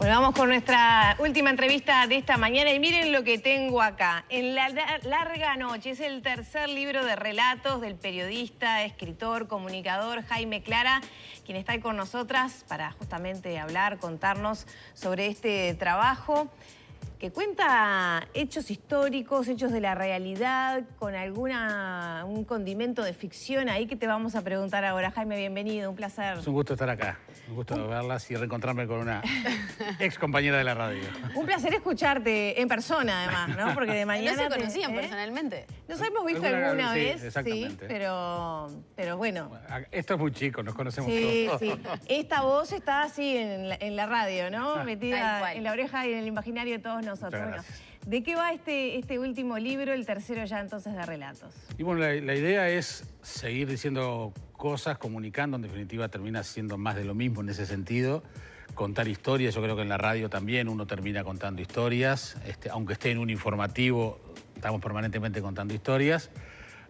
Bueno, vamos con nuestra última entrevista de esta mañana y miren lo que tengo acá. En la larga noche es el tercer libro de relatos del periodista, escritor, comunicador Jaime Clara, quien está ahí con nosotras para justamente hablar, contarnos sobre este trabajo que cuenta hechos históricos, hechos de la realidad, con un condimento de ficción ahí que te vamos a preguntar ahora. Jaime, bienvenido, un placer. Es un gusto estar acá, un gusto verlas y reencontrarme con una ex compañera de la radio. Un placer escucharte en persona, además, ¿no? Porque de mañana... ¿No se conocían personalmente? Nos hemos visto alguna vez, exactamente. Sí, pero bueno. Esto es muy chico, nos conocemos todos. Sí. Esta voz está así en la radio, ¿no? Metida en la oreja y en el imaginario de todos nosotros. Bueno, ¿de qué va este último libro, el tercero ya entonces de relatos? Y bueno, la idea es seguir diciendo cosas, comunicando, en definitiva termina siendo más de lo mismo en ese sentido. Contar historias, yo creo que en la radio también uno termina contando historias, aunque esté en un informativo, estamos permanentemente contando historias.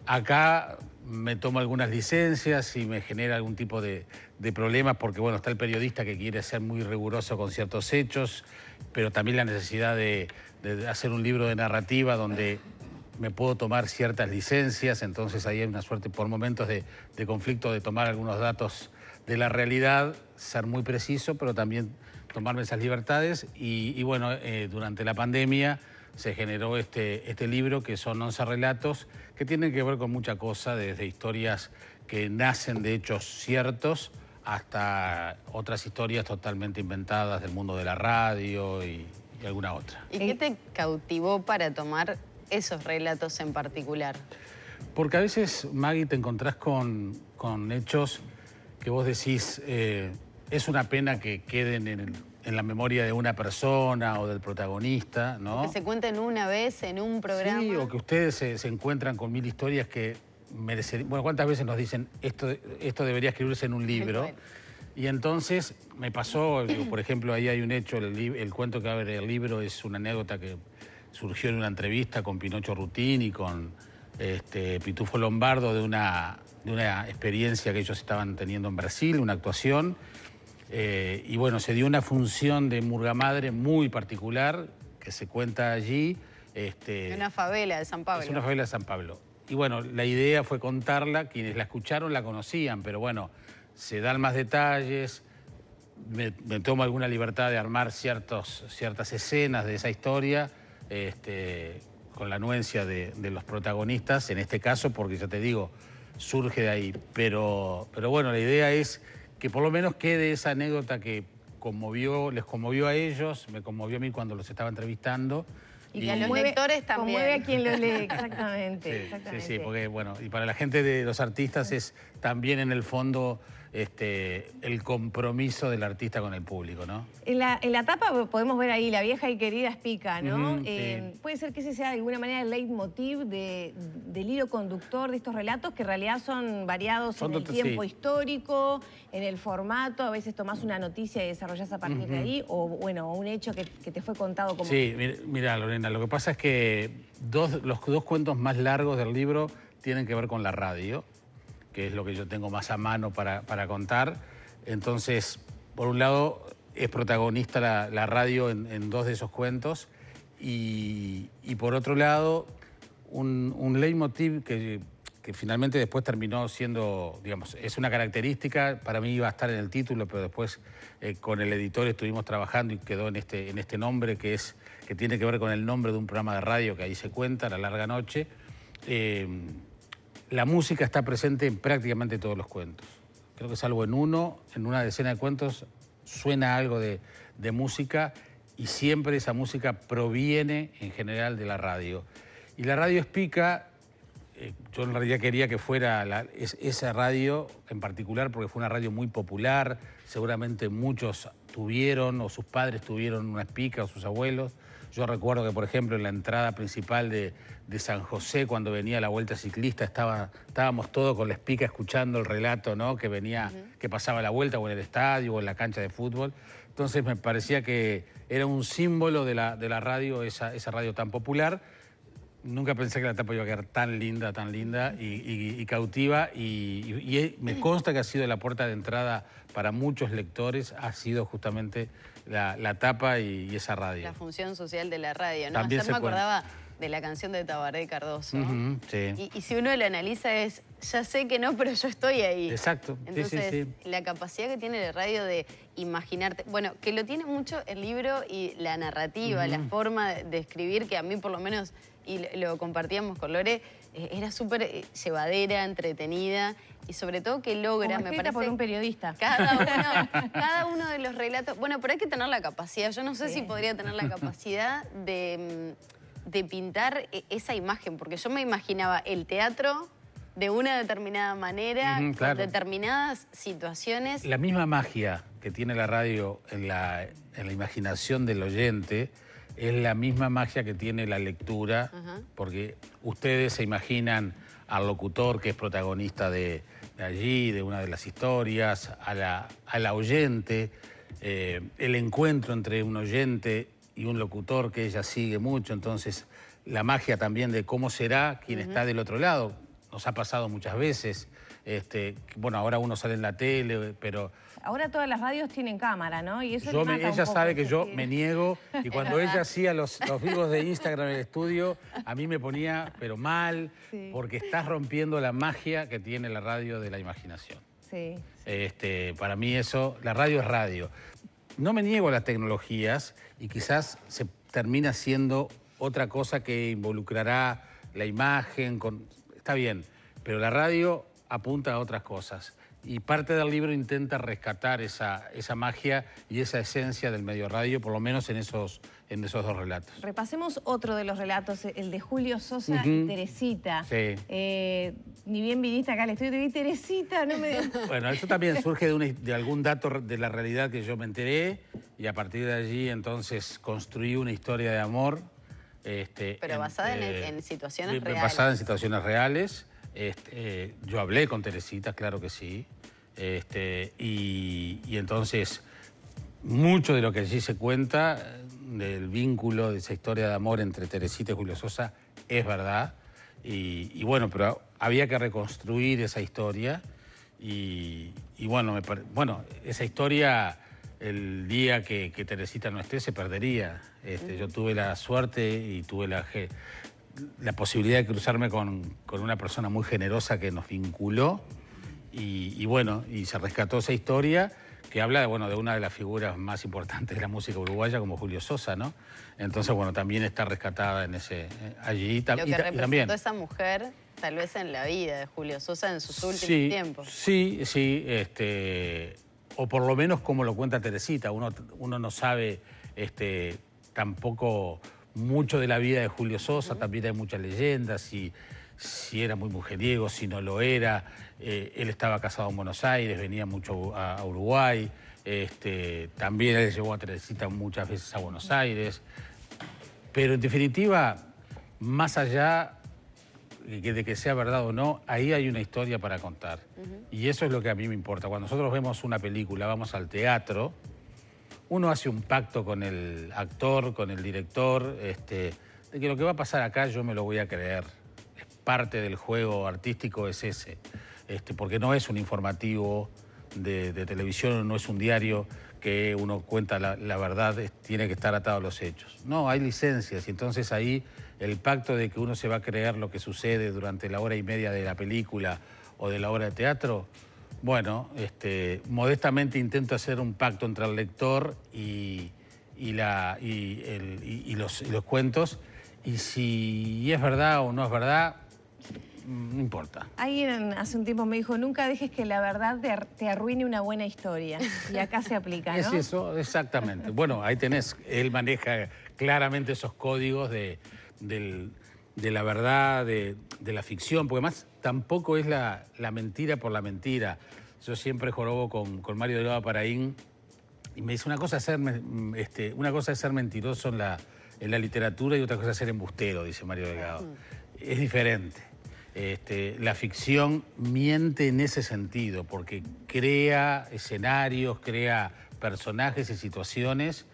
Acá me tomo algunas licencias y me genera algún tipo de problemas porque, bueno, está el periodista que quiere ser muy riguroso con ciertos hechos, pero también la necesidad de hacer un libro de narrativa donde me puedo tomar ciertas licencias, entonces ahí hay una suerte por momentos de conflicto de tomar algunos datos de la realidad, ser muy preciso, pero también tomarme esas libertades. Y bueno, durante la pandemia se generó este libro que son 11 relatos que tienen que ver con mucha cosa, desde historias que nacen de hechos ciertos hasta otras historias totalmente inventadas del mundo de la radio y alguna otra. ¿Y qué te cautivó para tomar esos relatos en particular? Porque a veces, Maggie, te encontrás con hechos que vos decís, es una pena que queden en la memoria de una persona o del protagonista, ¿no? Que se cuenten una vez en un programa. Sí, o que ustedes se encuentran con 1000 historias que merecerían... Bueno, ¿cuántas veces nos dicen esto debería escribirse en un libro? Y entonces me pasó, por ejemplo, ahí hay un hecho, el cuento que abre el libro es una anécdota que surgió en una entrevista con Pinocho Rutín y con Pitufo Lombardo de una experiencia que ellos estaban teniendo en Brasil, una actuación. Y bueno, se dio una función de Murga Madre muy particular que se cuenta allí. Una favela de San Pablo. Es una favela de San Pablo. Y bueno, la idea fue contarla, quienes la escucharon la conocían, pero bueno, se dan más detalles, me tomo alguna libertad de armar ciertas escenas de esa historia, con la anuencia de los protagonistas, en este caso, porque ya te digo, surge de ahí. Pero bueno, la idea es que por lo menos quede esa anécdota que les conmovió a ellos, me conmovió a mí cuando los estaba entrevistando. Y que a los lectores también. Conmueve a quien lo lee, exactamente. Sí, porque bueno, y para la gente de los artistas es también en el fondo el compromiso del artista con el público, ¿no? En la tapa podemos ver ahí la vieja y querida Espica, ¿no? Sí. Puede ser que ese sea de alguna manera el leitmotiv del hilo conductor de estos relatos, que en realidad son variados en el tiempo histórico, en el formato, a veces tomás una noticia y desarrollás a partir de ahí, o bueno, un hecho que te fue contado como... Sí, mira, Lorena, lo que pasa es que los dos cuentos más largos del libro tienen que ver con la radio, que es lo que yo tengo más a mano para contar. Entonces, por un lado, es protagonista la radio en dos de esos cuentos y por otro lado, un leitmotiv que finalmente después terminó siendo, digamos, es una característica, para mí iba a estar en el título, pero después con el editor estuvimos trabajando y quedó en este nombre que tiene que ver con el nombre de un programa de radio que ahí se cuenta, La Larga Noche. La música está presente en prácticamente todos los cuentos. Creo que salvo en una decena de cuentos, suena algo de música y siempre esa música proviene en general de la radio. Y la radio Espica, yo en realidad quería que fuera esa radio en particular porque fue una radio muy popular, seguramente muchos tuvieron o sus padres tuvieron una Espica o sus abuelos. Yo recuerdo que, por ejemplo, en la entrada principal de San José, cuando venía la Vuelta Ciclista, estábamos todos con la Espica escuchando el relato, ¿no? Que venía, que pasaba la vuelta o en el estadio o en la cancha de fútbol. Entonces me parecía que era un símbolo de la radio, esa radio tan popular. Nunca pensé que la tapa iba a quedar tan linda y cautiva. Y me consta que ha sido la puerta de entrada para muchos lectores, ha sido justamente la tapa y esa radio. La función social de la radio, ¿no? También Ayer me acordaba de la canción de Tabaré Cardoso. Sí. Y si uno lo analiza es, ya sé que no, pero yo estoy ahí. Exacto. Entonces, la capacidad que tiene la radio de imaginarte, bueno, que lo tiene mucho el libro y la narrativa, la forma de escribir, que a mí por lo menos, y lo compartíamos con Lore, era súper llevadera, entretenida y sobre todo que logra, me parece, por un periodista. Cada uno de los relatos, bueno, pero hay que tener la capacidad, yo no sé si podría tener la capacidad de pintar esa imagen, porque yo me imaginaba el teatro de una determinada manera, con determinadas situaciones. La misma magia que tiene la radio en la imaginación del oyente es la misma magia que tiene la lectura, porque ustedes se imaginan al locutor que es protagonista de allí, de una de las historias, a la oyente, el encuentro entre un oyente y un locutor que ella sigue mucho, entonces la magia también de cómo será quien está del otro lado. Nos ha pasado muchas veces, bueno, ahora uno sale en la tele, pero... Ahora todas las radios tienen cámara, ¿no? Y eso ella sabe que yo me niego, y cuando ella hacía los vivos de Instagram en el estudio, a mí me ponía, pero mal, porque estás rompiendo la magia que tiene la radio de la imaginación. Para mí eso, la radio es radio. No me niego a las tecnologías y quizás se termina siendo otra cosa que involucrará la imagen, está bien, pero la radio apunta a otras cosas. Y parte del libro intenta rescatar esa magia y esa esencia del medio radio, por lo menos en esos dos relatos. Repasemos otro de los relatos, el de Julio Sosa y Teresita. Ni bien viniste acá al estudio, te vi Teresita, no me... Bueno, eso también surge de algún dato de la realidad que yo me enteré y a partir de allí entonces construí una historia de amor. Pero basada en situaciones reales. Basada en situaciones reales. Yo hablé con Teresita, claro que sí. Y entonces, mucho de lo que allí se cuenta, del vínculo, de esa historia de amor entre Teresita y Julio Sosa, es verdad. Y bueno, pero había que reconstruir esa historia. Y bueno, esa historia, el día que Teresita no esté, se perdería. Yo tuve la suerte y tuve la posibilidad de cruzarme con una persona muy generosa que nos vinculó y bueno, y se rescató esa historia que habla de una de las figuras más importantes de la música uruguaya como Julio Sosa, ¿no? Entonces, bueno, también está rescatada allí. Lo que representó esa mujer, tal vez en la vida de Julio Sosa en sus últimos tiempos. Sí, o por lo menos como lo cuenta Teresita. Uno no sabe tampoco mucho de la vida de Julio Sosa, también hay muchas leyendas, si era muy mujeriego, si no lo era. Él estaba casado en Buenos Aires, venía mucho a Uruguay. También él llevó a Teresita muchas veces a Buenos Aires. Pero en definitiva, más allá de que sea verdad o no, ahí hay una historia para contar. Y eso es lo que a mí me importa. Cuando nosotros vemos una película, vamos al teatro, uno hace un pacto con el actor, con el director, de que lo que va a pasar acá yo me lo voy a creer. Es parte del juego artístico, es ese. Porque no es un informativo de televisión, no es un diario que uno cuenta la verdad, tiene que estar atado a los hechos. No, hay licencias y entonces ahí el pacto de que uno se va a creer lo que sucede durante la hora y media de la película o de la obra de teatro, bueno, modestamente intento hacer un pacto entre el lector y los cuentos, y si es verdad o no es verdad, no importa. Alguien hace un tiempo me dijo, nunca dejes que la verdad te arruine una buena historia. Y acá se aplica, ¿no? Es eso, exactamente. Bueno, ahí tenés, él maneja claramente esos códigos de la verdad, de la ficción, porque además tampoco es la mentira por la mentira. Yo siempre jorobo con Mario Delgado Paraín y me dice, una cosa es ser mentiroso en la literatura y otra cosa es ser embustero, dice Mario Delgado. Es diferente. La ficción miente en ese sentido, porque crea escenarios, crea personajes y situaciones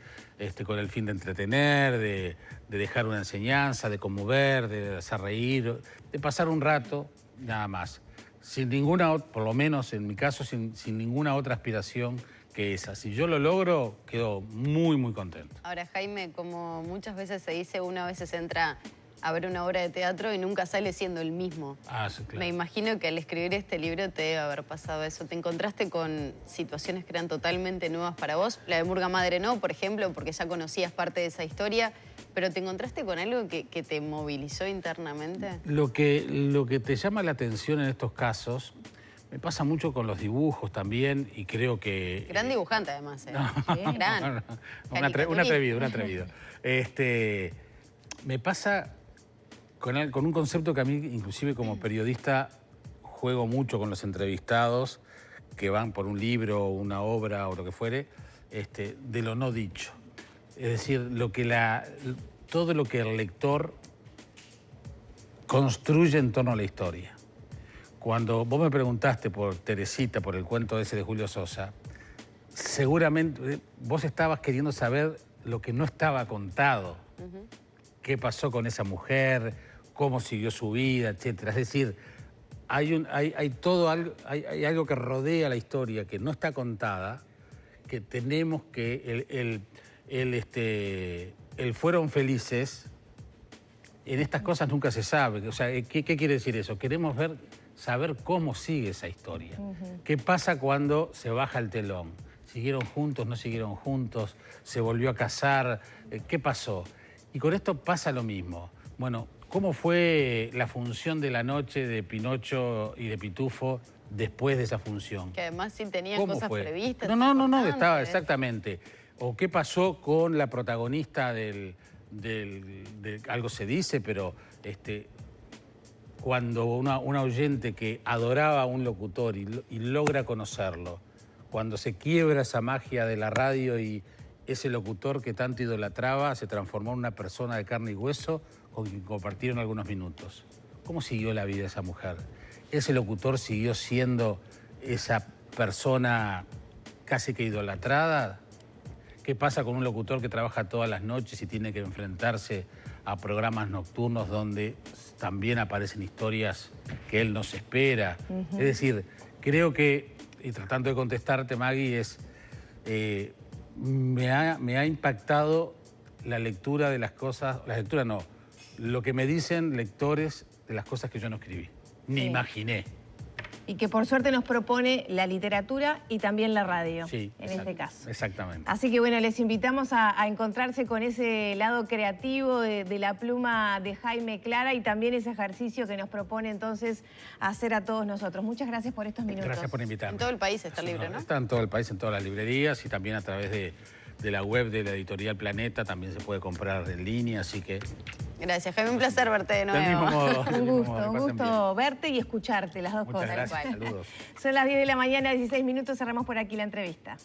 con el fin de entretener, de dejar una enseñanza, de conmover, de hacer reír, de pasar un rato, nada más. Sin ninguna, por lo menos en mi caso, sin ninguna otra aspiración que esa. Si yo lo logro, quedo muy, muy contento. Ahora, Jaime, como muchas veces se dice, uno a veces entra a ver una obra de teatro y nunca sale siendo el mismo. Ah, sí, claro. Me imagino que al escribir este libro te debe haber pasado eso. ¿Te encontraste con situaciones que eran totalmente nuevas para vos? La de Murga Madre no, por ejemplo, porque ya conocías parte de esa historia, pero ¿te encontraste con algo que te movilizó internamente? Lo que te llama la atención en estos casos, me pasa mucho con los dibujos también, y creo que... Gran dibujante, además. No, sí, gran. no. Un atrevido. Me pasa con un concepto que a mí, inclusive como periodista, juego mucho con los entrevistados que van por un libro, una obra o lo que fuere, de lo no dicho. Es decir, todo lo que el lector construye en torno a la historia. Cuando vos me preguntaste por Teresita, por el cuento ese de Julio Sosa, seguramente vos estabas queriendo saber lo que no estaba contado. Qué pasó con esa mujer, cómo siguió su vida, etcétera. Es decir, hay algo que rodea la historia que no está contada, que tenemos que el fueron felices. En estas cosas nunca se sabe. O sea, ¿qué quiere decir eso? Queremos saber cómo sigue esa historia. ¿Qué pasa cuando se baja el telón? ¿Siguieron juntos, no siguieron juntos? ¿Se volvió a casar? ¿Qué pasó? Y con esto pasa lo mismo. Bueno, ¿cómo fue la función de la noche de Pinocho y de Pitufo después de esa función? Que además sí tenían cosas previstas. No, estaba exactamente. ¿O qué pasó con la protagonista algo se dice, pero cuando una oyente que adoraba a un locutor y logra conocerlo, cuando se quiebra esa magia de la radio y ese locutor que tanto idolatraba se transformó en una persona de carne y hueso con quien compartieron algunos minutos? ¿Cómo siguió la vida esa mujer? ¿Ese locutor siguió siendo esa persona casi que idolatrada? ¿Qué pasa con un locutor que trabaja todas las noches y tiene que enfrentarse a programas nocturnos donde también aparecen historias que él no se espera? Es decir, creo que, y tratando de contestarte, Maggie, me ha impactado la lectura de las cosas, lo que me dicen lectores de las cosas que yo no escribí, ni imaginé. Y que por suerte nos propone la literatura y también la radio, este caso. Exactamente. Así que bueno, les invitamos a encontrarse con ese lado creativo de la pluma de Jaime Clara y también ese ejercicio que nos propone entonces hacer a todos nosotros. Muchas gracias por estos minutos. Gracias por invitarme. En todo el país está el libro, ¿no? Está en todo el país, en todas las librerías y también a través de la web de la editorial Planeta también se puede comprar en línea, así que... Gracias, Jaime, un placer verte de nuevo. Del mismo modo. Un gusto verte y escucharte, las dos cosas. Muchas gracias, saludos. Son las 10 de la mañana, 16 minutos, cerramos por aquí la entrevista.